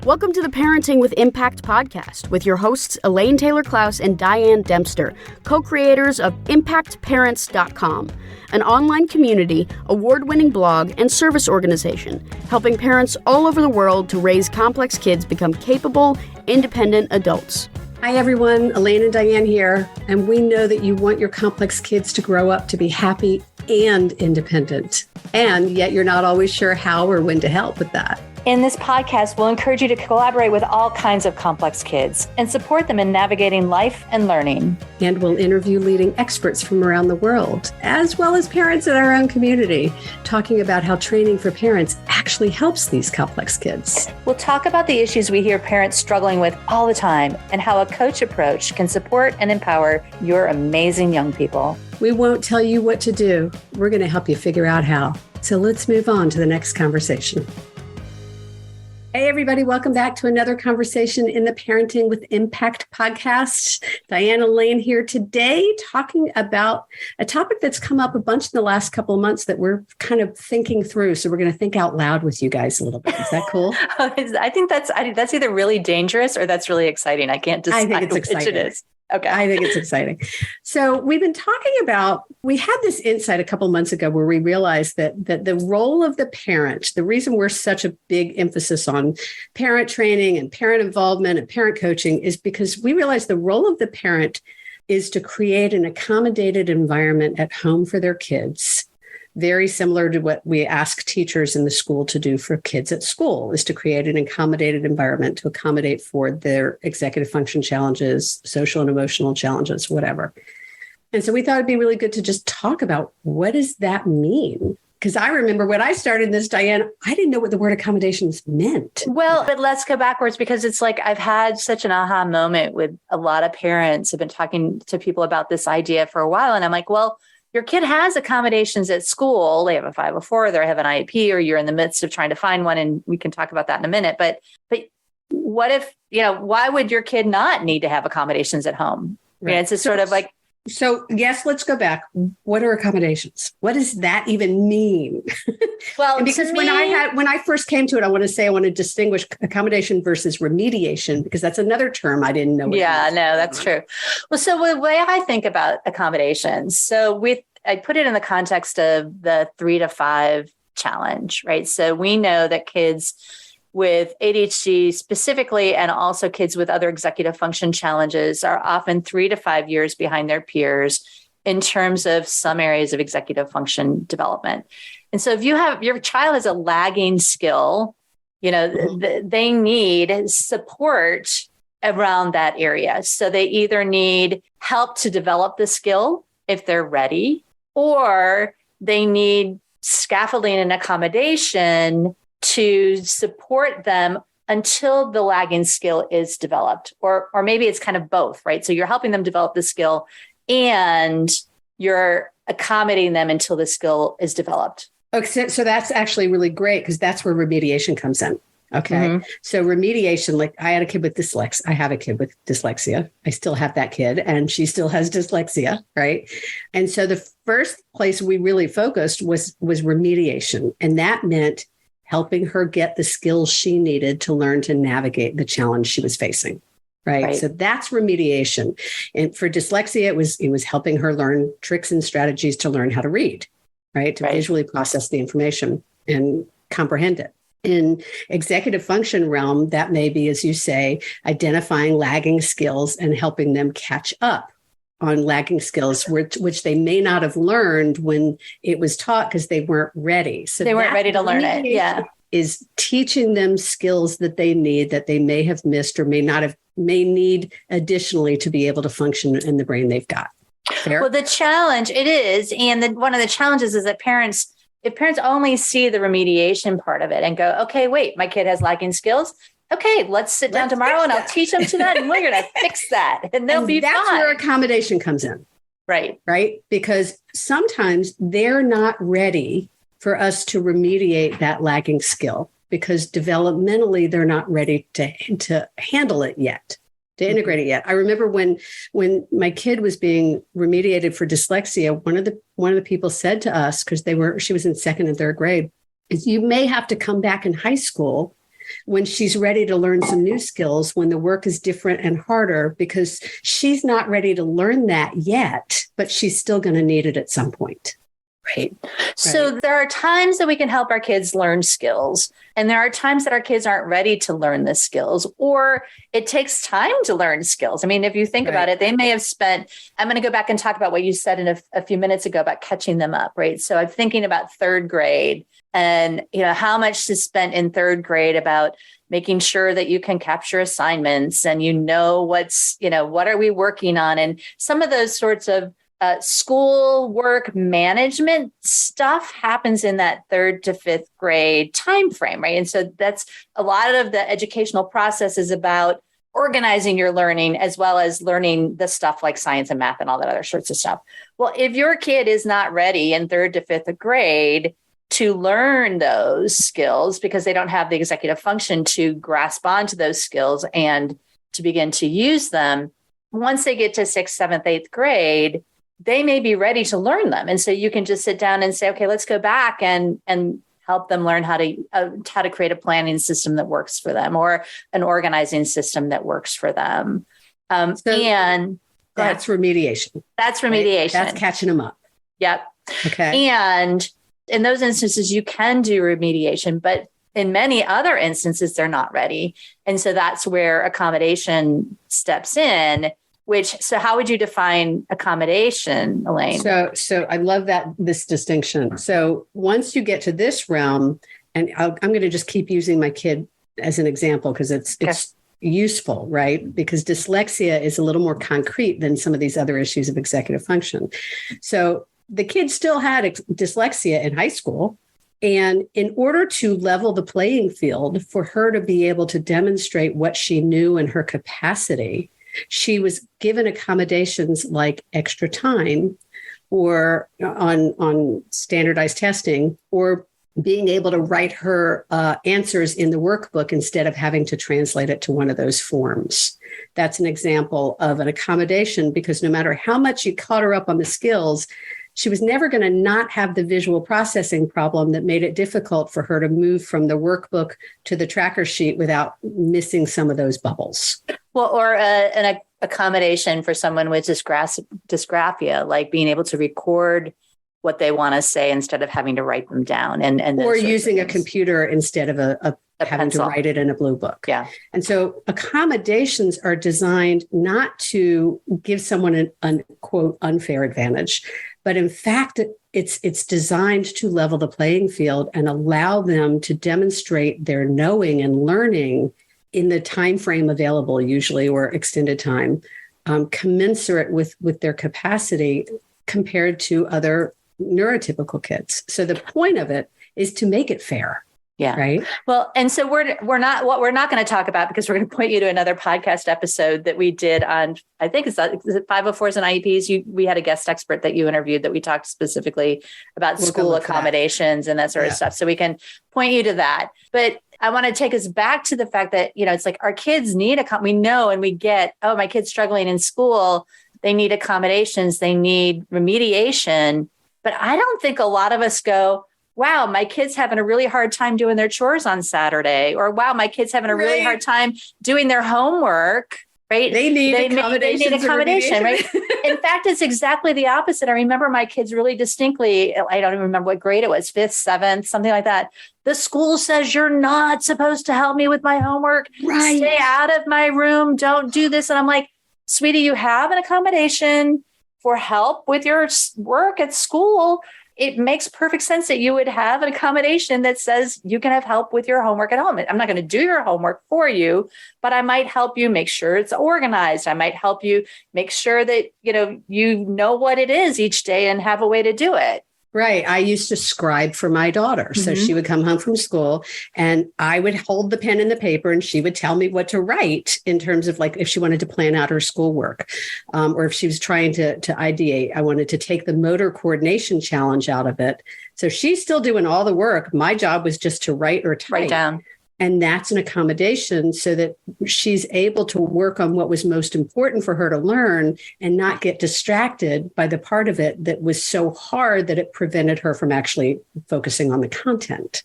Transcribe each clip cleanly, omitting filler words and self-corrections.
Welcome to the Parenting with Impact podcast with your hosts Elaine Taylor-Klaus and Diane Dempster, co-creators of ImpactParents.com, an online community, award-winning blog, and service organization helping parents all over the world to raise complex kids become capable, independent adults. Hi everyone, Elaine and Diane here, and we know that you want your complex kids to grow up to be happy and independent, and yet you're not always sure how or when to help with that. In this podcast, we'll encourage you to collaborate with all kinds of complex kids and support them in navigating life and learning. And we'll interview leading experts from around the world, as well as parents in our own community, talking about how training for parents actually helps these complex kids. We'll talk about the issues we hear parents struggling with all the time and how a coach approach can support and empower your amazing young people. We won't tell you what to do. We're going to help you figure out how. So let's move on to the next conversation. Hey, everybody. Welcome back to another conversation in the Parenting with Impact podcast. Diane and Elaine here today talking about a topic that's come up a bunch in the last couple of months that we're kind of thinking through. So we're going to think out loud with you guys a little bit. Is that cool? I think that's either really dangerous or that's really exciting. I can't decide which it is. Okay. I think it's exciting. So we've been talking about, we had this insight a couple months ago where we realized that the role of the parent, the reason we're such a big emphasis on parent training and parent involvement and parent coaching is because we realized the role of the parent is to create an accommodated environment at home for their kids. Very similar to what we ask teachers in the school to do for kids at school, is to create an accommodated environment to accommodate for their executive function challenges, social and emotional challenges, whatever. And so we thought it'd be really good to just talk about what does that mean? Because I remember when I started this, Diane, I didn't know what the word accommodations meant. Well, but let's go backwards because it's like I've had such an aha moment with a lot of parents who've been talking to people about this idea for a while. And I'm like, well, your kid has accommodations at school. They have a 504, they have an IEP, or you're in the midst of trying to find one. And we can talk about that in a minute. But what if, why would your kid not need to have accommodations at home? Right. It's just sort of like. So yes, let's go back. What are accommodations? What does that even mean? Well, because when I first came to it, I want to distinguish accommodation versus remediation, because that's another term I didn't know. Yeah, no, that's true. Well, so the way I think about accommodations, I put it in the context of the 3 to 5 challenge, right? So we know that kids with ADHD specifically, and also kids with other executive function challenges, are often 3 to 5 years behind their peers in terms of some areas of executive function development. And so if your child has a lagging skill, they need support around that area. So they either need help to develop the skill if they're ready, or they need scaffolding and accommodation to support them until the lagging skill is developed, or maybe it's kind of both, right? So you're helping them develop the skill and you're accommodating them until the skill is developed. Okay, so that's actually really great because that's where remediation comes in. Okay. Mm-hmm. So remediation, like I had a kid with dyslexia. I have a kid with dyslexia. I still have that kid and she still has dyslexia. Right. And so the first place we really focused was remediation. And that meant helping her get the skills she needed to learn to navigate the challenge she was facing. Right. So that's remediation. And for dyslexia, it was helping her learn tricks and strategies to learn how to read, right? To visually process the information and comprehend it. In executive function realm, that may be, as you say, identifying lagging skills and helping them catch up on lagging skills, which they may not have learned when it was taught because they weren't ready. So they weren't ready to learn it. Yeah. Is teaching them skills that they need, that they may have missed or may need additionally to be able to function in the brain they've got. Fair? Well, the challenge it is, and one of the challenges is that if parents only see the remediation part of it and go, okay, wait, my kid has lagging skills. Okay, let's sit down tomorrow and I'll teach them to that. And we're going to fix that. And they'll be fine. That's where accommodation comes in. Right. Right. Because sometimes they're not ready for us to remediate that lagging skill because developmentally they're not ready to handle it yet, to integrate it yet. I remember when my kid was being remediated for dyslexia, one of the people said to us, because she was in second and third grade, is you may have to come back in high school when she's ready to learn some new skills, when the work is different and harder, because she's not ready to learn that yet, but she's still going to need it at some point. Right. So there are times that we can help our kids learn skills, and there are times that our kids aren't ready to learn the skills, or it takes time to learn skills. I mean, if you think about it, they may have spent, I'm going to go back and talk about what you said in a few minutes ago about catching them up, right? So I'm thinking about third grade and, how much is spent in third grade about making sure that you can capture assignments and what are we working on? And some of those sorts of school work management stuff happens in that third to fifth grade timeframe, right? And so that's a lot of the educational process is about organizing your learning as well as learning the stuff like science and math and all that other sorts of stuff. Well, if your kid is not ready in third to fifth grade to learn those skills because they don't have the executive function to grasp onto those skills and to begin to use them, once they get to sixth, seventh, eighth grade, they may be ready to learn them. And so you can just sit down and say, okay, let's go back and help them learn how to create a planning system that works for them or an organizing system that works for them. And that's remediation. That's remediation. Right? That's catching them up. Yep. Okay. And in those instances, you can do remediation, but in many other instances, they're not ready. And so that's where accommodation steps in. So how would you define accommodation, Elaine? So I love this distinction. So once you get to this realm, and I'm going to just keep using my kid as an example because it's useful, right? Because dyslexia is a little more concrete than some of these other issues of executive function. So the kid still had dyslexia in high school. And in order to level the playing field for her to be able to demonstrate what she knew and her capacity, she was given accommodations like extra time or on standardized testing or being able to write her answers in the workbook instead of having to translate it to one of those forms. That's an example of an accommodation because no matter how much you caught her up on the skills, she was never going to not have the visual processing problem that made it difficult for her to move from the workbook to the tracker sheet without missing some of those bubbles. Well, or an accommodation for someone with dysgraphia, like being able to record what they want to say instead of having to write them down. Or using a computer instead of a having pencil. To write it in a blue book. Yeah. And so accommodations are designed not to give someone an quote unfair advantage, but in fact, it's designed to level the playing field and allow them to demonstrate their knowing and learning in the time frame available, usually, or extended time, commensurate with their capacity compared to other neurotypical kids. So the point of it is to make it fair. Yeah. Right. Well, and so we're not going to talk about, because we're going to point you to another podcast episode that we did on, I think is it 504s and IEPs. We had a guest expert that you interviewed that we talked specifically about school accommodations and that sort of stuff. So we can point you to that. But I want to take us back to the fact that, it's like our kids need we know and we get, oh, my kid's struggling in school. They need accommodations. They need remediation. But I don't think a lot of us go, wow, my kid's having a really hard time doing their chores on Saturday, or wow, my kid's having a really hard time doing their homework, right? They need accommodation, right? In fact, it's exactly the opposite. I remember my kids really distinctly, I don't even remember what grade it was, 5th, 7th, something like that. The school says you're not supposed to help me with my homework. Right. Stay out of my room. Don't do this. And I'm like, sweetie, you have an accommodation for help with your work at school. It makes perfect sense that you would have an accommodation that says you can have help with your homework at home. I'm not going to do your homework for you, but I might help you make sure it's organized. I might help you make sure that, you know what it is each day and have a way to do it. Right. I used to scribe for my daughter. So she would come home from school and I would hold the pen and the paper and she would tell me what to write in terms of like if she wanted to plan out her schoolwork or if she was trying to ideate. I wanted to take the motor coordination challenge out of it. So she's still doing all the work. My job was just to write or type. Write down. And that's an accommodation so that she's able to work on what was most important for her to learn and not get distracted by the part of it that was so hard that it prevented her from actually focusing on the content.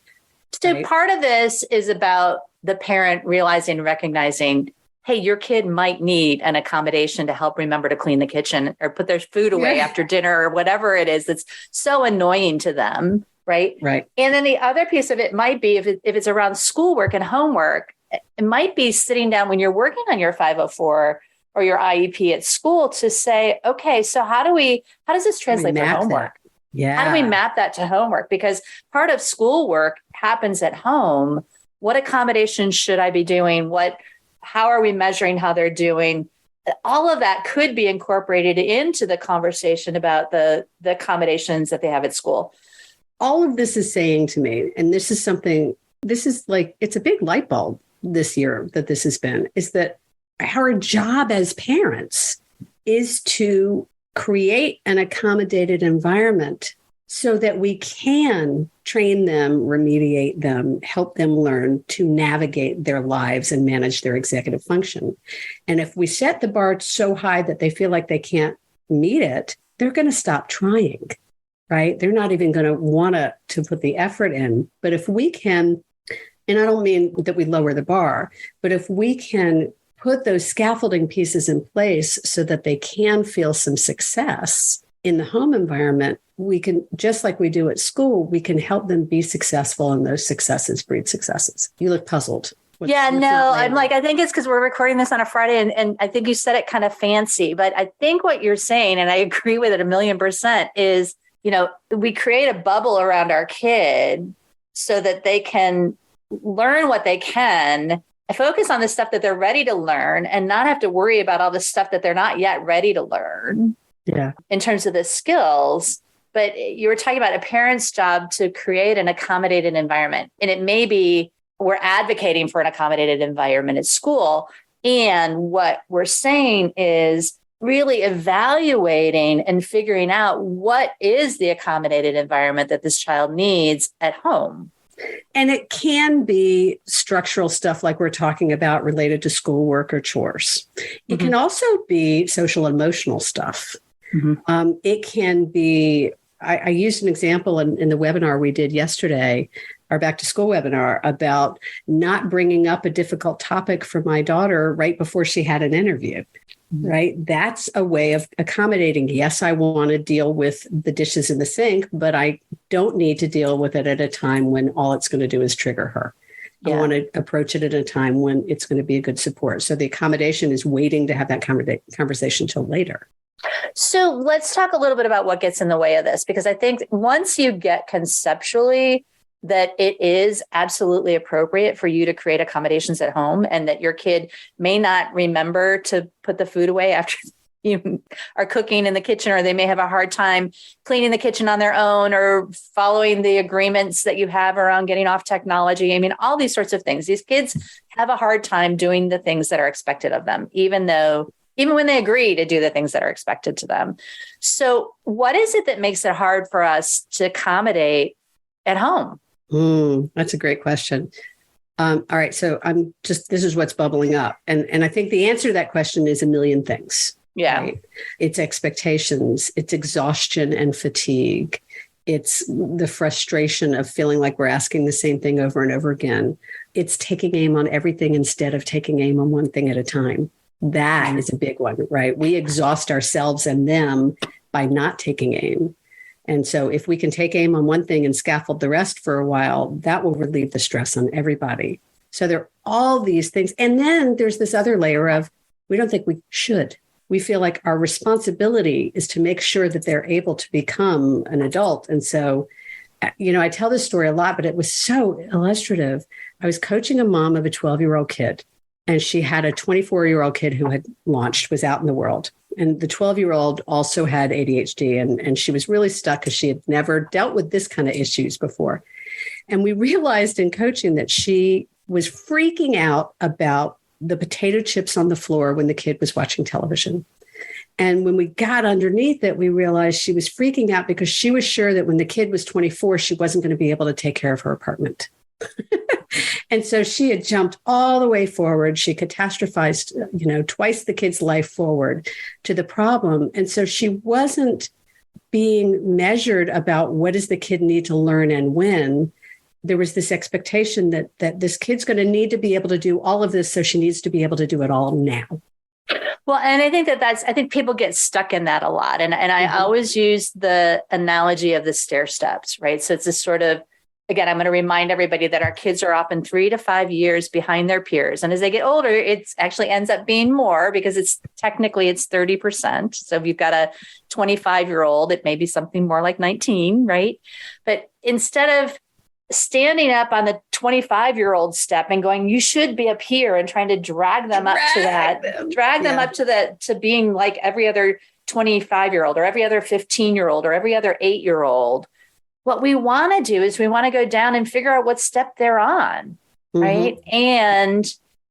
So right? part of this is about the parent realizing, recognizing, hey, your kid might need an accommodation to help remember to clean the kitchen or put their food away after dinner or whatever it is that's so annoying to them. Right. Right. And then the other piece of it might be if it's around schoolwork and homework, it might be sitting down when you're working on your 504 or your IEP at school to say, okay, so how does this translate for homework? Yeah. How do we map that to homework? Because part of schoolwork happens at home. What accommodations should I be doing? How are we measuring how they're doing? All of that could be incorporated into the conversation about the accommodations that they have at school. All of this is saying to me, and this is like, it's a big light bulb this year that this has been, is that our job as parents is to create an accommodated environment so that we can train them, remediate them, help them learn to navigate their lives and manage their executive function. And if we set the bar so high that they feel like they can't meet it, they're going to stop trying, right? They're not even going to want to put the effort in. But if we can, and I don't mean that we lower the bar, but if we can put those scaffolding pieces in place so that they can feel some success in the home environment, we can, just like we do at school, we can help them be successful, and those successes breed successes. You look puzzled. I'm like, I think it's because we're recording this on a Friday, and I think you said it kind of fancy, but I think what you're saying, and I agree with it 1,000,000%, is, we create a bubble around our kid so that they can learn what they can, focus on the stuff that they're ready to learn, and not have to worry about all the stuff that they're not yet ready to learn. Yeah. In terms of the skills. But you were talking about a parent's job to create an accommodated environment. And it may be we're advocating for an accommodated environment at school. And what we're saying is really evaluating and figuring out what is the accommodated environment that this child needs at home. And it can be structural stuff like we're talking about related to schoolwork or chores. It can also be social emotional stuff. It can be, I used an example in the webinar we did yesterday, our back to school webinar, about not bringing up a difficult topic for my daughter right before she had an interview, right? That's a way of accommodating. Yes, I want to deal with the dishes in the sink, but I don't need to deal with it at a time when all it's going to do is trigger her. I want to approach it at a time when it's going to be a good support. So the accommodation is waiting to have that conversation till later. So let's talk a little bit about what gets in the way of this, because I think once you get conceptually that it is absolutely appropriate for you to create accommodations at home, and that your kid may not remember to put the food away after you are cooking in the kitchen, or they may have a hard time cleaning the kitchen on their own, or following the agreements that you have around getting off technology. I mean, all these sorts of things. These kids have a hard time doing the things that are expected of them, even when they agree to do the things that are expected to them. So what is it that makes it hard for us to accommodate at home? That's a great question. All right. So this is what's bubbling up. And I think the answer to that question is a million things. Yeah. Right? It's expectations, it's exhaustion and fatigue. It's the frustration of feeling like we're asking the same thing over and over again. It's taking aim on everything instead of taking aim on one thing at a time. That is a big one, right? We exhaust ourselves and them by not taking aim. And so if we can take aim on one thing and scaffold the rest for a while, that will relieve the stress on everybody. So there are all these things. And then there's this other layer of, we don't think we should. We feel like our responsibility is to make sure that they're able to become an adult. And so, I tell this story a lot, but it was so illustrative. I was coaching a mom of a 12-year-old kid, and she had a 24-year-old kid who had was out in the world. And the 12-year-old also had ADHD, and she was really stuck because she had never dealt with this kind of issues before. And we realized in coaching that she was freaking out about the potato chips on the floor when the kid was watching television. And when we got underneath it, we realized she was freaking out because she was sure that when the kid was 24, she wasn't going to be able to take care of her apartment. And so she had jumped all the way forward. She catastrophized, twice the kid's life forward to the problem. And so she wasn't being measured about what does the kid need to learn and when. there was this expectation that this kid's going to need to be able to do all of this, so she needs to be able to do it all now. Well, and I think I think people get stuck in that a lot. And I always use the analogy of the stair steps, right? So it's this sort of, again, I'm going to remind everybody that our kids are often 3 to 5 years behind their peers. And as they get older, it actually ends up being more, because it's 30%. So if you've got a 25-year-old, it may be something more like 19, right? But instead of standing up on the 25-year-old step and going, you should be up here, and trying to drag them up to being like every other 25-year-old or every other 15-year-old or every other 8-year-old. What we want to do is we want to go down and figure out what step they're on, right? And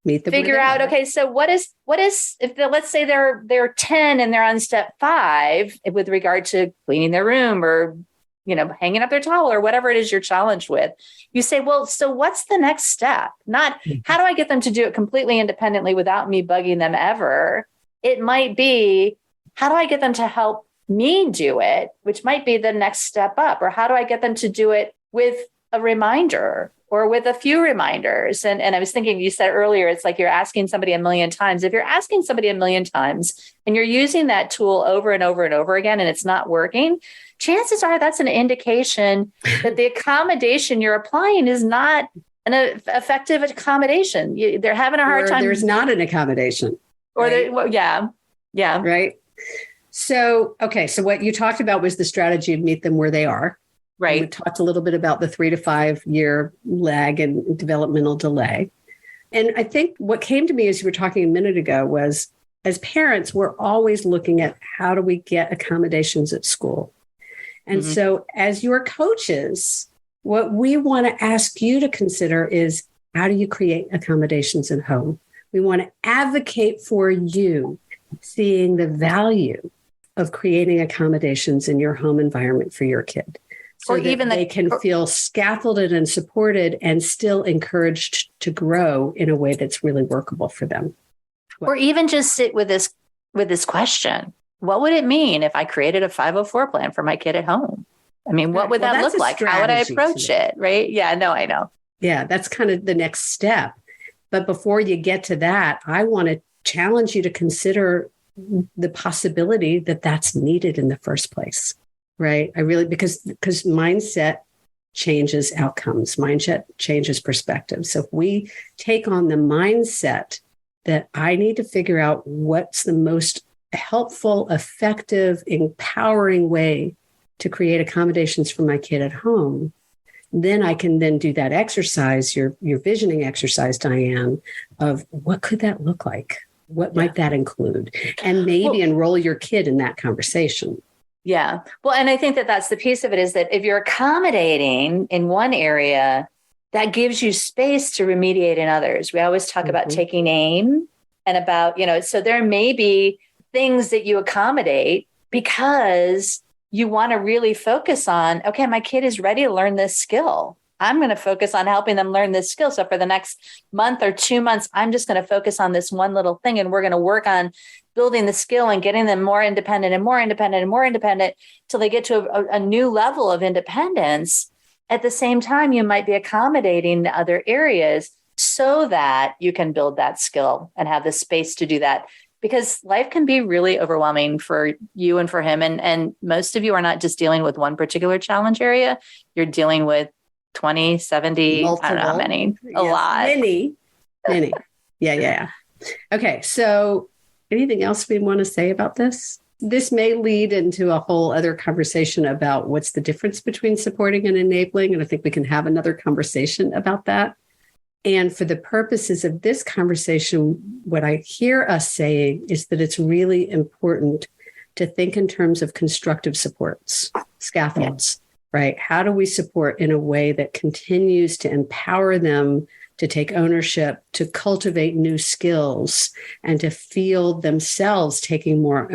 figure out, okay, so what is if let's say they're 10 and they're on step 5 with regard to cleaning their room or, hanging up their towel or whatever it is you're challenged with. You say, well, so what's the next step? Not how do I get them to do it completely independently without me bugging them ever? It might be, how do I get them to help me do it, which might be the next step up? Or how do I get them to do it with a reminder or with a few reminders? And I was thinking, you said earlier, it's like you're asking somebody a million times. If you're asking somebody a million times and you're using that tool over and over and over again, and it's not working, chances are that's an indication that the accommodation you're applying is not an effective accommodation. They're having a hard time. There's not an accommodation. Or right? Yeah. Right. So, okay. So what you talked about was the strategy of meet them where they are. Right. We talked a little bit about the 3 to 5 year lag and developmental delay. And I think what came to me as you were talking a minute ago was, as parents, we're always looking at how do we get accommodations at school. And so as your coaches, what we want to ask you to consider is, how do you create accommodations at home? We want to advocate for you seeing the value of creating accommodations in your home environment for your kid. So that even they can feel scaffolded and supported and still encouraged to grow in a way that's really workable for them. Or even just sit with this question. What would it mean if I created a 504 plan for my kid at home? I mean, what would that look like? How would I approach it? Right? Yeah, no, I know. Yeah, that's kind of the next step. But before you get to that, I want to challenge you to consider the possibility that that's needed in the first place. Right. Because mindset changes outcomes, mindset changes perspective. So if we take on the mindset that I need to figure out what's the most helpful, effective, empowering way to create accommodations for my kid at home, then I can then do that exercise, your visioning exercise, Diane, of what could that look like? What might that include? And maybe enroll your kid in that conversation. Yeah. Well, and I think that's the piece of it, is that if you're accommodating in one area, that gives you space to remediate in others. We always talk about taking aim and about, so there may be things that you accommodate because you want to really focus on, okay, my kid is ready to learn this skill. I'm going to focus on helping them learn this skill. So for the next month or 2 months, I'm just going to focus on this one little thing. And we're going to work on building the skill and getting them more independent and more independent and more independent till they get to a new level of independence. At the same time, you might be accommodating the other areas so that you can build that skill and have the space to do that. Because life can be really overwhelming for you and for him. And most of you are not just dealing with one particular challenge area. You're dealing with 20, 70, multiple. I don't know how many, a lot. Many. Yeah. Okay. So anything else we want to say about this? This may lead into a whole other conversation about what's the difference between supporting and enabling. And I think we can have another conversation about that. And for the purposes of this conversation, what I hear us saying is that it's really important to think in terms of constructive supports, scaffolds. Right? How do we support in a way that continues to empower them to take ownership, to cultivate new skills, and to feel themselves taking more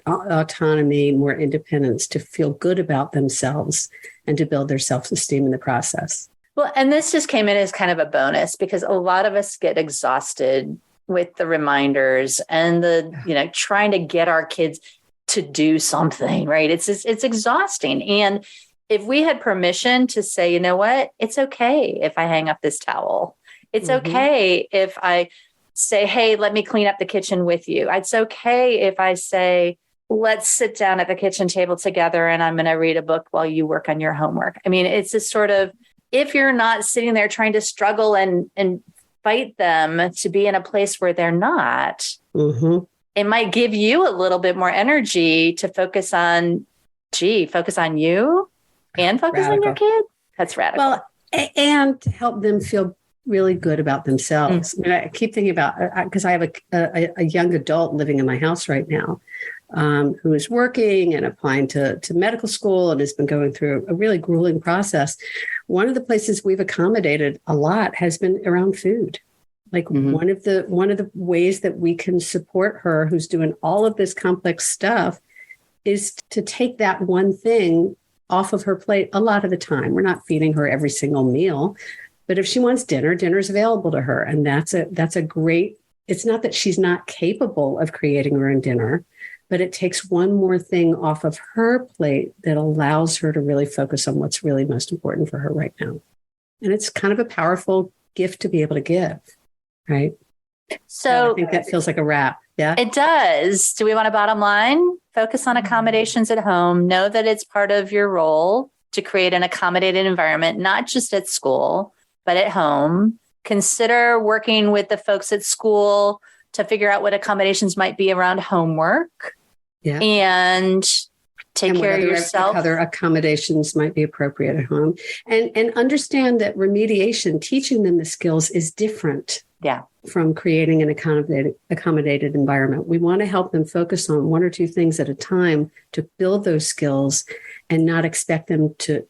autonomy, more independence, to feel good about themselves and to build their self-esteem in the process? Well, and this just came in as kind of a bonus because a lot of us get exhausted with the reminders and the, trying to get our kids to do something, right? It's exhausting. And if we had permission to say, you know what, it's okay if I hang up this towel. It's okay if I say, hey, let me clean up the kitchen with you. It's okay if I say, let's sit down at the kitchen table together and I'm going to read a book while you work on your homework. I mean, it's this sort of, if you're not sitting there trying to struggle and fight them to be in a place where they're not, it might give you a little bit more energy to focus on you and focus on your kid. That's radical. Well, and to help them feel really good about themselves. I mean, I keep thinking about, because I have a young adult living in my house right now, who is working and applying to medical school and has been going through a really grueling process. One of the places we've accommodated a lot has been around food. Like one of the ways that we can support her, who's doing all of this complex stuff, is to take that one thing off of her plate a lot of the time. We're not feeding her every single meal, but if she wants dinner's available to her. And that's a great, it's not that she's not capable of creating her own dinner, but it takes one more thing off of her plate that allows her to really focus on what's really most important for her right now. And it's kind of a powerful gift to be able to give, right? So I think that feels like a wrap. Yeah, it does. Do we want a bottom line? Focus on accommodations at home. Know that it's part of your role to create an accommodated environment, not just at school, but at home. Consider working with the folks at school to figure out what accommodations might be around homework. Yeah. And take care of yourself. Other accommodations might be appropriate at home. And understand that remediation, teaching them the skills, is different from creating an accommodated environment. We want to help them focus on one or two things at a time to build those skills and not expect them to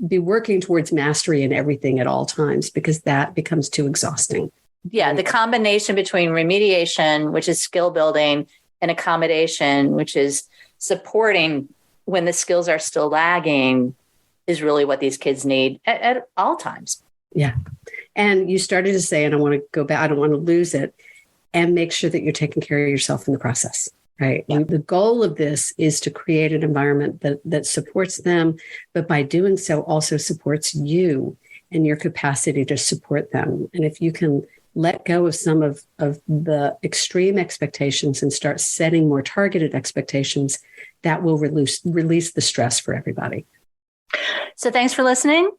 be working towards mastery in everything at all times, because that becomes too exhausting. Yeah, the combination between remediation, which is skill building, and accommodation, which is supporting when the skills are still lagging, is really what these kids need at all times. Yeah. And you started to say, and I want to go back, I don't want to lose it, and make sure that you're taking care of yourself in the process, right? Yeah. The goal of this is to create an environment that supports them, but by doing so also supports you and your capacity to support them. And if you can let go of some of the extreme expectations and start setting more targeted expectations, that will release the stress for everybody. So thanks for listening.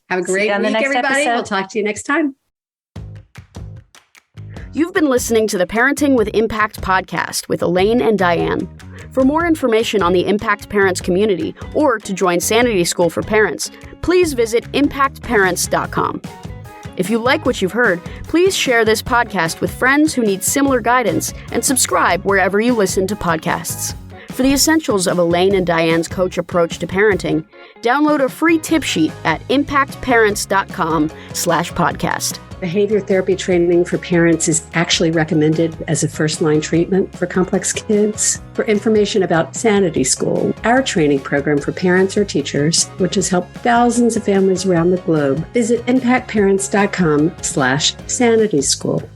Have a great week, everybody. Episode. We'll talk to you next time. You've been listening to the Parenting with Impact podcast with Elaine and Diane. For more information on the Impact Parents community or to join Sanity School for Parents, please visit impactparents.com. If you like what you've heard, please share this podcast with friends who need similar guidance and subscribe wherever you listen to podcasts. For the essentials of Elaine and Diane's coach approach to parenting, download a free tip sheet at impactparents.com/podcast. Behavior therapy training for parents is actually recommended as a first-line treatment for complex kids. For information about Sanity School, our training program for parents or teachers, which has helped thousands of families around the globe, visit impactparents.com/sanityschool.